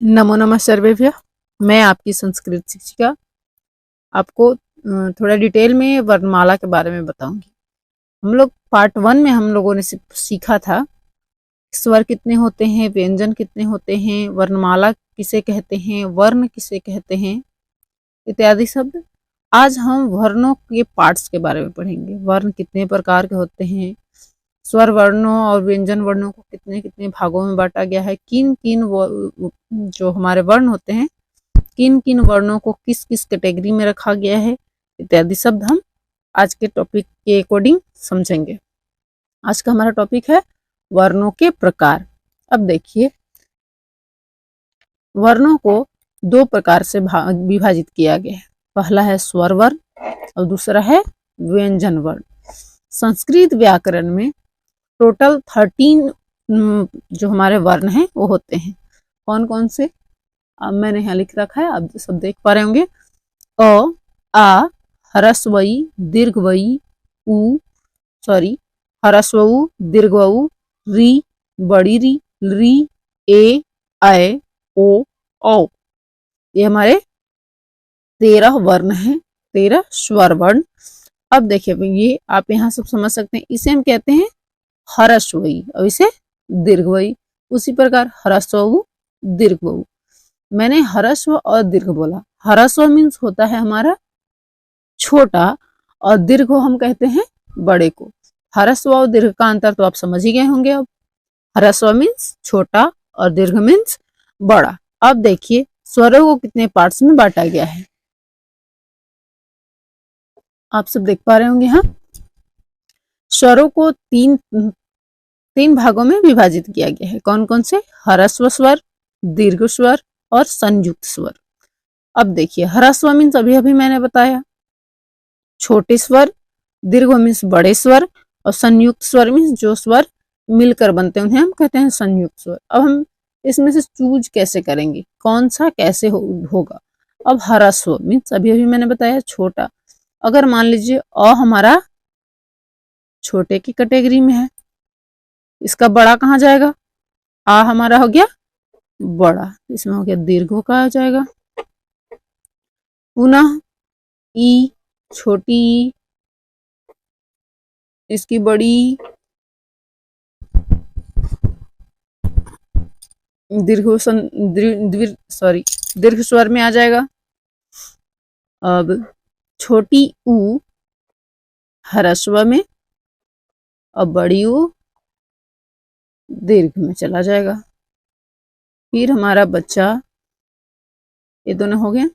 नमो नमः सर्वेभ्य। मैं आपकी संस्कृत शिक्षिका आपको थोड़ा डिटेल में वर्णमाला के बारे में बताऊंगी। हम लोग पार्ट 1 में हम लोगों ने सीखा था स्वर कितने होते हैं, व्यंजन कितने होते हैं, वर्णमाला किसे कहते हैं, वर्ण किसे कहते हैं इत्यादि शब्द। आज हम वर्णों के पार्ट्स के बारे में पढ़ेंगे। वर्ण कितने प्रकार के होते हैं, स्वर वर्णों और व्यंजन वर्णों को कितने कितने भागों में बांटा गया है, किन किन जो हमारे वर्ण होते हैं किन किन वर्णों को किस किस कैटेगरी में रखा गया है इत्यादि शब्द हम आज के टॉपिक के अकॉर्डिंग समझेंगे। आज का हमारा टॉपिक है वर्णों के प्रकार। अब देखिए, वर्णों को दो प्रकार से विभाजित किया गया है। पहला है स्वर वर्ण और दूसरा है व्यंजन वर्ण। संस्कृत व्याकरण में टोटल 13 जो हमारे वर्ण हैं वो होते हैं। कौन कौन से? अब मैंने यहाँ लिख रखा है, आप सब देख पा रहे होंगे। अ, आ, ह्रस्वई, दीर्घवई, उ, ह्रस्व उ, दीर्घ उ, री, बड़ी री, ए, ऐ, ओ, औ। ये हमारे 13 वर्ण हैं, 13 स्वर वर्ण। अब देखिए, ये आप यहाँ सब समझ सकते हैं। इसे हम कहते हैं ह्रस्वई और इसे दीर्घवई। उसी प्रकार ह्रस्व उ, दीर्घ उ। मैंने ह्रस्व और दीर्घ बोला। ह्रस्व मीन्स होता है हमारा छोटा और दीर्घ हम कहते हैं बड़े को। ह्रस्व और दीर्घ का अंतर तो आप समझ ही गए होंगे। अब ह्रस्व मीन्स छोटा और दीर्घ मीन्स बड़ा। अब देखिए स्वरों को कितने पार्ट्स में बांटा गया है, आप सब देख पा रहे होंगे। हाँ, स्वरों को तीन भागों में विभाजित किया गया है। कौन कौन से? ह्रस्व स्वर, दीर्घ स्वर और संयुक्त स्वर। अब देखिए, ह्रस्व मीन्स अभी अभी मैंने बताया छोटे स्वर, दीर्घ मीन्स बड़े स्वर और संयुक्त स्वर मीन्स जो स्वर मिलकर बनते हैं उन्हें हम कहते हैं संयुक्त स्वर। अब हम इसमें से चूज कैसे करेंगे, कौन सा कैसे होगा? अब ह्रस्व मीन्स अभी अभी मैंने बताया छोटा। अगर मान लीजिए अ हमारा छोटे की कैटेगरी में है, इसका बड़ा कहाँ जाएगा? आ हमारा हो गया बड़ा, इसमें हो गया दीर्घ का आ जाएगा। पुनः ई, छोटी ई, इसकी बड़ी दीर्घ स्वर में आ जाएगा। अब छोटी ऊ ह्रस्व में और बड़ी ऊ दीर्घ में चला जाएगा। फिर हमारा बच्चा, ये दोनों हो गए।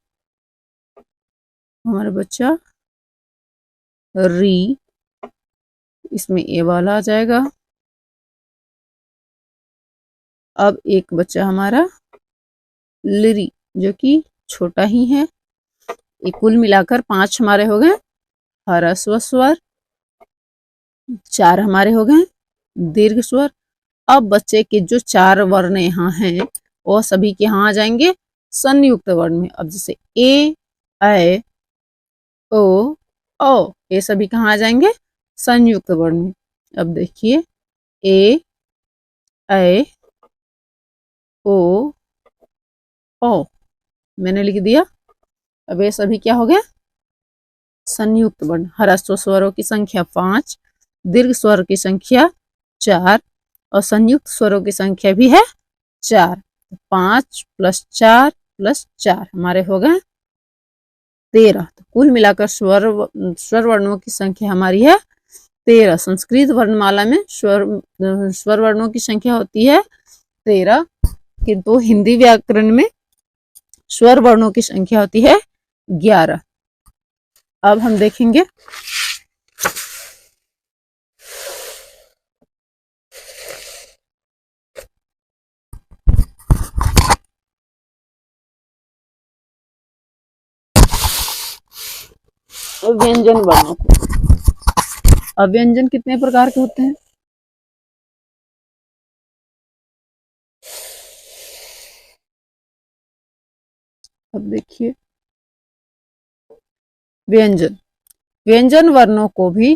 हमारा बच्चा री, इसमें ए वाला आ जाएगा। अब एक बच्चा हमारा लिरी, जो कि छोटा ही है। ये कुल मिलाकर 5 हमारे हो गए ह्रस्व स्वर, 4 हमारे हो गए दीर्घ स्वर। अब बच्चे के जो 4 वर्ण यहाँ हैं वो सभी के यहाँ आ जाएंगे संयुक्त वर्ण में। अब जैसे ए, ऐ, ओ, औ, ये सभी कहाँ आ जाएंगे? संयुक्त वर्ण में। अब देखिए, ए, ऐ, ओ, औ मैंने लिख दिया। अब ये सभी क्या हो गया? संयुक्त वर्ण। ह्रस्व स्वरों की संख्या 5, दीर्घ स्वर की संख्या 4 और संयुक्त स्वरों की संख्या भी है 4। 5 + 4 + 4 हमारे हो गए 13। तो कुल मिलाकर स्वर वर्णों की संख्या हमारी है 13। संस्कृत वर्णमाला में स्वर वर्णों की संख्या होती है 13, किंतु हिंदी व्याकरण में स्वर वर्णों की संख्या होती है 11। अब हम देखेंगे व्यंजन वर्णों को। अब व्यंजन कितने प्रकार के होते हैं? अब देखिए, व्यंजन वर्णों को भी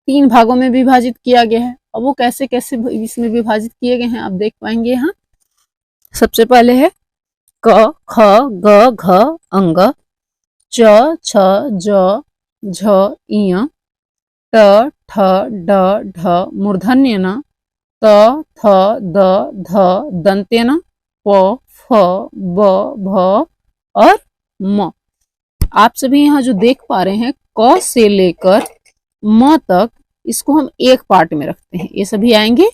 3 भागों में विभाजित किया गया है। अब वो कैसे कैसे इसमें विभाजित किए गए हैं आप देख पाएंगे। यहाँ सबसे पहले है क ख ग घ अंग, च छ ज झ इय, ट ठ ड ढ मूर्धन्येन, त थ द ध दंतेन, प फ ब भ और म। आप सभी यहाँ जो देख पा रहे हैं क से लेकर म तक, इसको हम एक पार्ट में रखते हैं, ये सभी आएंगे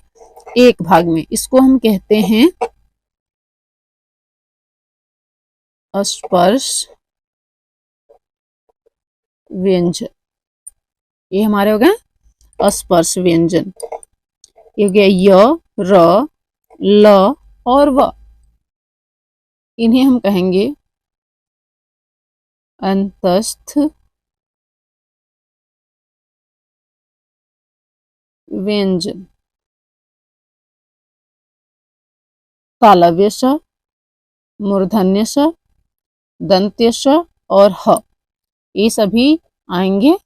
एक भाग में। इसको हम कहते हैं स्पर्श व्यंजन। ये हमारे हो गए स्पर्श व्यंजन। ये हो गया य, र, ल और व। इन्हें हम कहेंगे अंतस्थ व्यंजन। तालव्य स, मूर्धन्य स, दंत्य स और ह, ये सभी आएंगे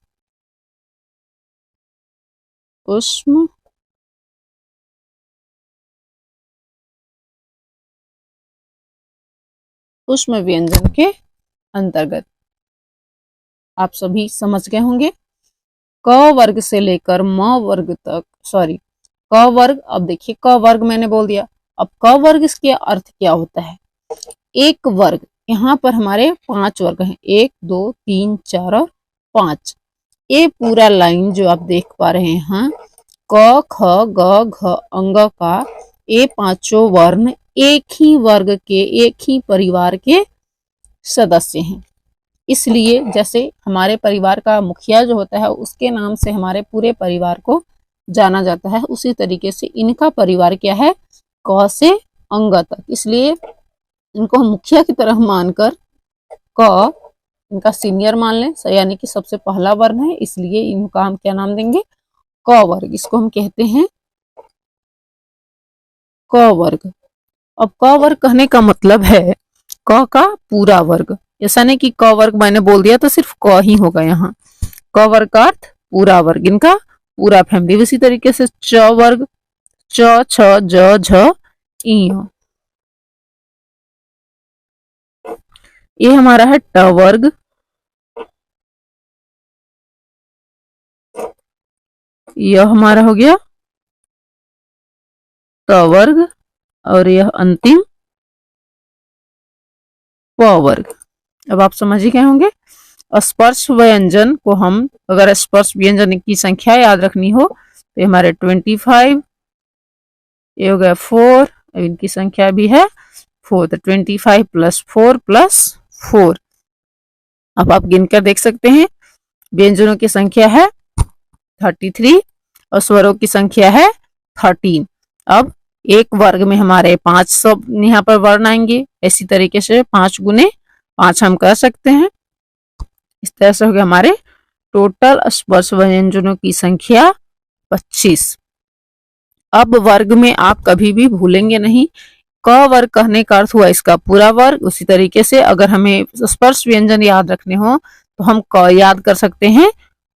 ऊष्म व्यंजन के अंतर्गत। आप सभी समझ गए होंगे। क वर्ग से लेकर म वर्ग तक, सॉरी क वर्ग, अब देखिए क वर्ग मैंने बोल दिया। अब क वर्ग इसके अर्थ क्या होता है? एक वर्ग, यहाँ पर हमारे 5 वर्ग हैं, 1 2 3 4 और 5। ये पूरा लाइन जो आप देख पा रहे हैं, क ख ग घ अंग का, ये पांचों वर्ण एक ही वर्ग के, एक ही परिवार के सदस्य हैं। इसलिए जैसे हमारे परिवार का मुखिया जो होता है उसके नाम से हमारे पूरे परिवार को जाना जाता है, उसी तरीके से इनका परिवार क्या है, क से अंग तक। इसलिए इनको हम मुखिया की तरह मानकर क इनका सीनियर मान लें, यानी कि सबसे पहला वर्ण है, इसलिए इनका हम क्या नाम देंगे, क वर्ग। इसको हम कहते हैं क वर्ग। अब क वर्ग कहने का मतलब है क का पूरा वर्ग। ऐसा नहीं कि क वर्ग मैंने बोल दिया तो सिर्फ क ही होगा, यहाँ क वर्ग का अर्थ पूरा वर्ग, इनका पूरा फैमिली। इसी तरीके से च वर्ग, च छ ज झ इय, ये हमारा है ट वर्ग। यह हमारा हो गया त वर्ग और यह अंतिम प वर्ग। अब आप समझ ही गए होंगे। स्पर्श व्यंजन को हम, अगर स्पर्श व्यंजन की संख्या याद रखनी हो तो हमारे 25, ये हो गया 4, इनकी संख्या भी है 4, तो 25 + 4 + 4। अब आप गिनकर देख सकते हैं, व्यंजनों की संख्या है 33 और स्वरों की संख्या है 13। अब एक वर्ग में हमारे 500 यहाँ पर वर्ण आएंगे, इसी तरीके से 5 × 5 हम कर सकते हैं। इस तरह से हो गया हमारे टोटल स्पर्श व्यंजनों की संख्या 25। अब वर्ग में आप कभी भी भूलेंगे नहीं, क वर्ग कहने का अर्थ हुआ इसका पूरा वर्ग। उसी तरीके से अगर हमें स्पर्श व्यंजन याद रखने हो तो हम क याद कर सकते हैं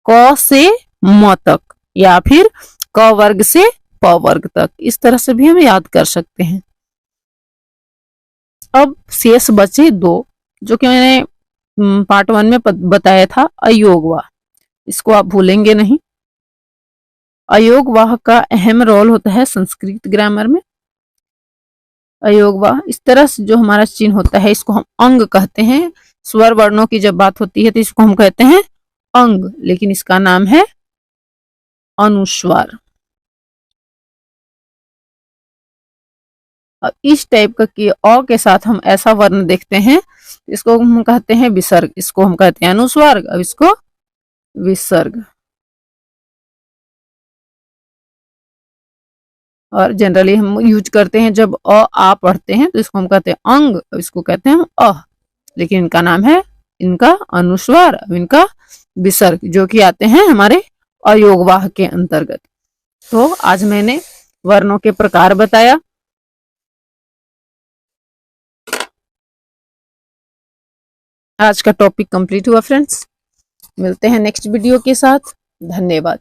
क से म तक, या फिर क वर्ग से प वर्ग तक, इस तरह से भी हम याद कर सकते हैं। अब शेष बचे 2, जो कि मैंने पार्ट 1 में बताया था, अयोगवाह। इसको आप भूलेंगे नहीं। अयोगवाह का अहम रोल होता है संस्कृत ग्रामर में। अयोगवाह इस तरह से जो हमारा चिन्ह होता है, इसको हम अंग कहते हैं। स्वर वर्णों की जब बात होती है तो इसको हम कहते हैं अंग, लेकिन इसका नाम है अनुस्वार। इस टाइप का कि अ के साथ हम ऐसा वर्ण देखते हैं, इसको हम कहते हैं विसर्ग। इसको हम कहते हैं अनुस्वार, अब इसको विसर्ग। और जनरली हम यूज करते हैं जब अ आ पढ़ते हैं तो इसको हम कहते हैं अंग, अब इसको कहते हैं अ, लेकिन इनका नाम है, इनका अनुस्वार, अब इनका विसर्ग, जो कि आते हैं हमारे अयोगवाह के अंतर्गत। तो आज मैंने वर्णों के प्रकार बताया। आज का टॉपिक कंप्लीट हुआ फ्रेंड्स। मिलते हैं नेक्स्ट वीडियो के साथ। धन्यवाद।